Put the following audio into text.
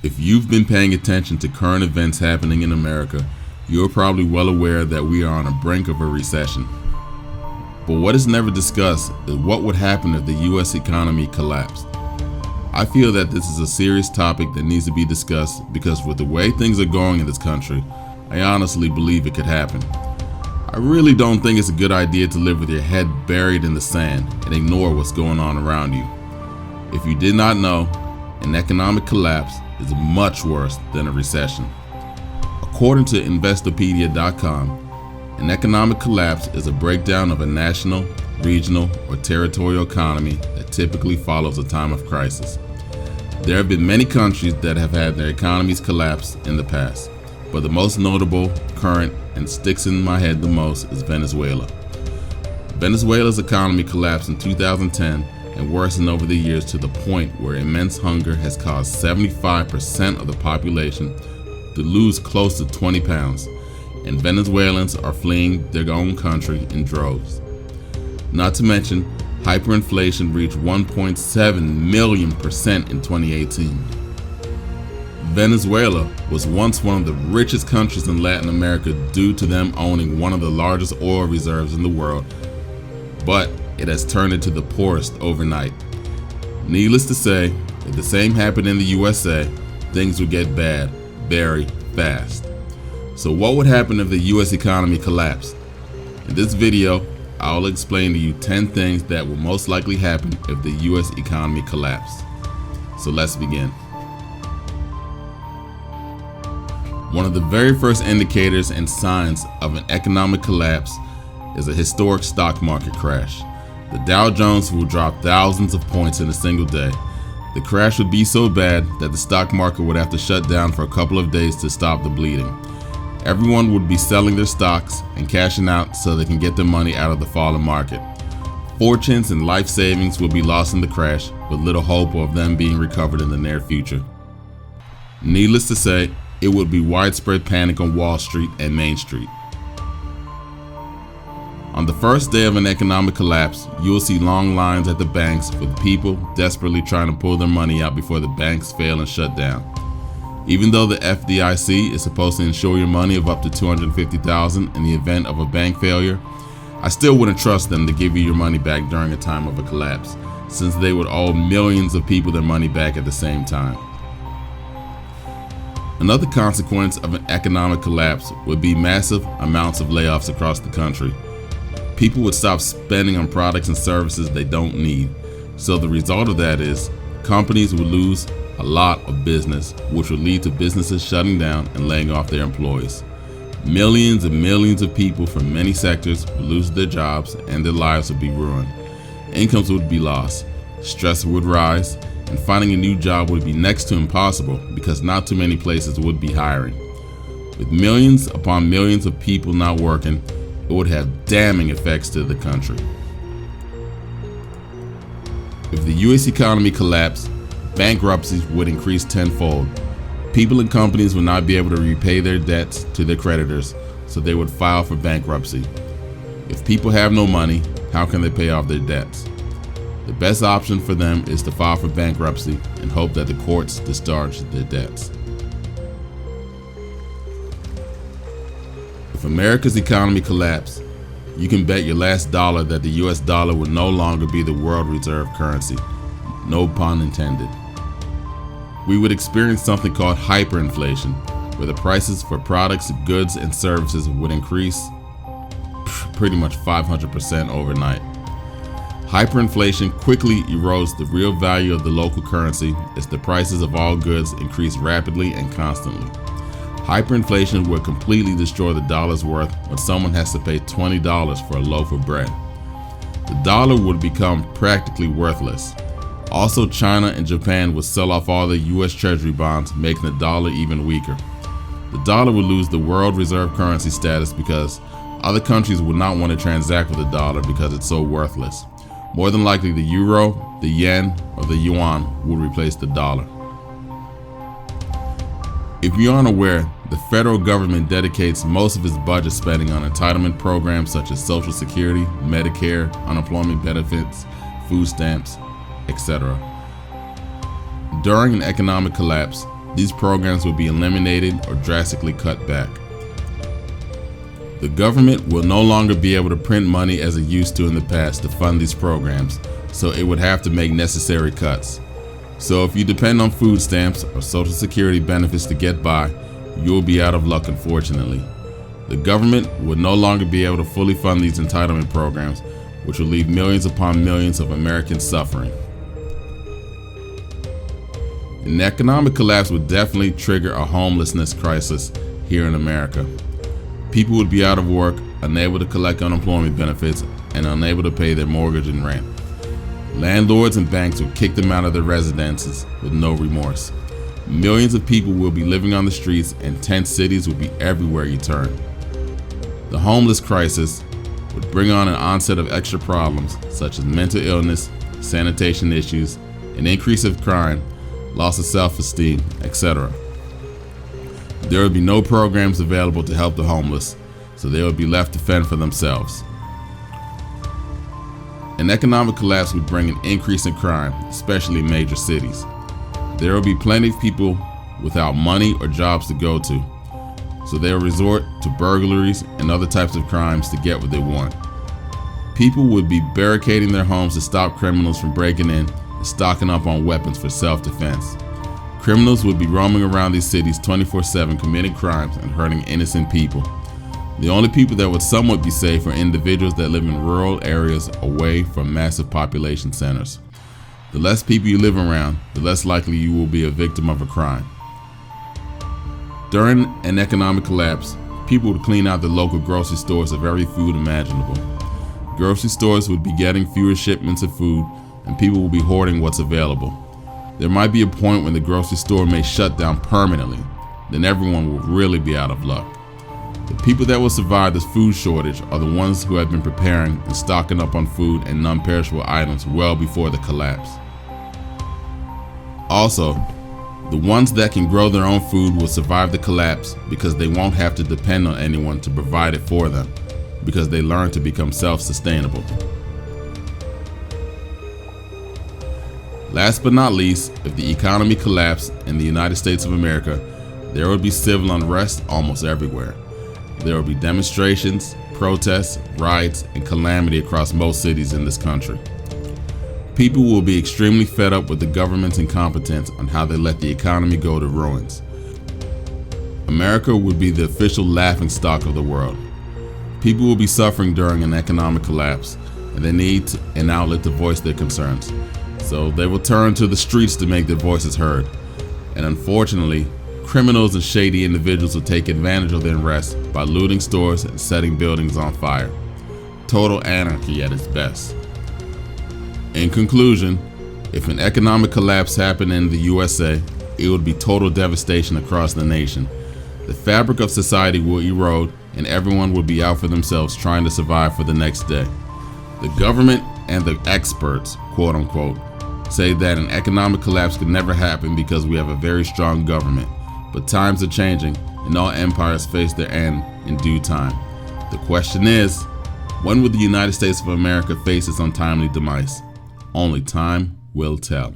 If you've been paying attention to current events happening in America, you're probably well aware that we are on the brink of a recession. But what is never discussed is what would happen if the US economy collapsed. I feel that this is a serious topic that needs to be discussed because with the way things are going in this country, I honestly believe it could happen. I really don't think it's a good idea to live with your head buried in the sand and ignore what's going on around you. If you did not know, an economic collapse is much worse than a recession. According to Investopedia.com, an economic collapse is a breakdown of a national, regional, or territorial economy that typically follows a time of crisis. There have been many countries that have had their economies collapse in the past, but the most notable, current, and sticks in my head the most is Venezuela. Venezuela's economy collapsed in 2010 and worsened over the years to the point where immense hunger has caused 75% of the population to lose close to 20 pounds, and Venezuelans are fleeing their own country in droves. Not to mention, hyperinflation reached 1.7 million % in 2018. Venezuela was once one of the richest countries in Latin America due to them owning one of the largest oil reserves in the world, but it has turned into the poorest overnight. Needless to say, if the same happened in the USA, things would get bad very fast. So what would happen if the US economy collapsed? In this video, I'll explain to you 10 things that will most likely happen if the US economy collapsed. So let's begin. One of the very first indicators and signs of an economic collapse is a historic stock market crash. The Dow Jones will drop thousands of points in a single day. The crash would be so bad that the stock market would have to shut down for a couple of days to stop the bleeding. Everyone would be selling their stocks and cashing out so they can get their money out of the fallen market. Fortunes and life savings will be lost in the crash, with little hope of them being recovered in the near future. Needless to say, it would be widespread panic on Wall Street and Main Street. On the first day of an economic collapse, you will see long lines at the banks with people desperately trying to pull their money out before the banks fail and shut down. Even though the FDIC is supposed to insure your money of up to $250,000 in the event of a bank failure, I still wouldn't trust them to give you your money back during a time of a collapse, since they would owe millions of people their money back at the same time. Another consequence of an economic collapse would be massive amounts of layoffs across the country. People would stop spending on products and services they don't need. So the result of that is companies would lose a lot of business, which would lead to businesses shutting down and laying off their employees. Millions and millions of people from many sectors would lose their jobs and their lives would be ruined. Incomes would be lost, stress would rise, and finding a new job would be next to impossible because not too many places would be hiring. With millions upon millions of people not working, it would have damning effects to the country. If the US economy collapsed, bankruptcies would increase tenfold. People and companies would not be able to repay their debts to their creditors, so they would file for bankruptcy. If people have no money, how can they pay off their debts? The best option for them is to file for bankruptcy and hope that the courts discharge their debts. If America's economy collapsed, you can bet your last dollar that the US dollar would no longer be the world reserve currency. No pun intended. We would experience something called hyperinflation, where the prices for products, goods, and services would increase pretty much 500% overnight. Hyperinflation quickly erodes the real value of the local currency as the prices of all goods increase rapidly and constantly. Hyperinflation would completely destroy the dollar's worth when someone has to pay $20 for a loaf of bread. The dollar would become practically worthless. Also, China and Japan would sell off all the US Treasury bonds, making the dollar even weaker. The dollar would lose the world reserve currency status because other countries would not want to transact with the dollar because it's so worthless. More than likely, the euro, the yen, or the yuan would replace the dollar. If you're unaware, the federal government dedicates most of its budget spending on entitlement programs such as Social Security, Medicare, unemployment benefits, food stamps, etc. During an economic collapse, these programs will be eliminated or drastically cut back. The government will no longer be able to print money as it used to in the past to fund these programs, so it would have to make necessary cuts. So if you depend on food stamps or Social Security benefits to get by, you'll be out of luck, unfortunately. The government would no longer be able to fully fund these entitlement programs, which will leave millions upon millions of Americans suffering. An economic collapse would definitely trigger a homelessness crisis here in America. People would be out of work, unable to collect unemployment benefits, and unable to pay their mortgage and rent. Landlords and banks would kick them out of their residences with no remorse. Millions of people will be living on the streets, and tent cities will be everywhere you turn. The homeless crisis would bring on an onset of extra problems such as mental illness, sanitation issues, an increase of crime, loss of self-esteem, etc. There would be no programs available to help the homeless, so they would be left to fend for themselves. An economic collapse would bring an increase in crime, especially in major cities. There will be plenty of people without money or jobs to go to, so they will resort to burglaries and other types of crimes to get what they want. People would be barricading their homes to stop criminals from breaking in and stocking up on weapons for self-defense. Criminals would be roaming around these cities 24/7 committing crimes and hurting innocent people. The only people that would somewhat be safe are individuals that live in rural areas away from massive population centers. The less people you live around, the less likely you will be a victim of a crime. During an economic collapse, people would clean out the local grocery stores of every food imaginable. Grocery stores would be getting fewer shipments of food, and people will be hoarding what's available. There might be a point when the grocery store may shut down permanently. Then everyone will really be out of luck. The people that will survive this food shortage are the ones who have been preparing and stocking up on food and non-perishable items well before the collapse. Also, the ones that can grow their own food will survive the collapse because they won't have to depend on anyone to provide it for them, because they learn to become self-sustainable. Last but not least, if the economy collapsed in the United States of America, there would be civil unrest almost everywhere. There will be demonstrations, protests, riots, and calamity across most cities in this country. People will be extremely fed up with the government's incompetence on how they let the economy go to ruins. America would be the official laughingstock of the world. People will be suffering during an economic collapse, and they need an outlet to voice their concerns. So they will turn to the streets to make their voices heard. And unfortunately, criminals and shady individuals will take advantage of their unrest by looting stores and setting buildings on fire. Total anarchy at its best. In conclusion, if an economic collapse happened in the USA, it would be total devastation across the nation. The fabric of society will erode, and everyone will be out for themselves trying to survive for the next day. The government and the experts, quote unquote, say that an economic collapse could never happen because we have a very strong government. But times are changing, and all empires face their end in due time. The question is, when will the United States of America face its untimely demise? Only time will tell.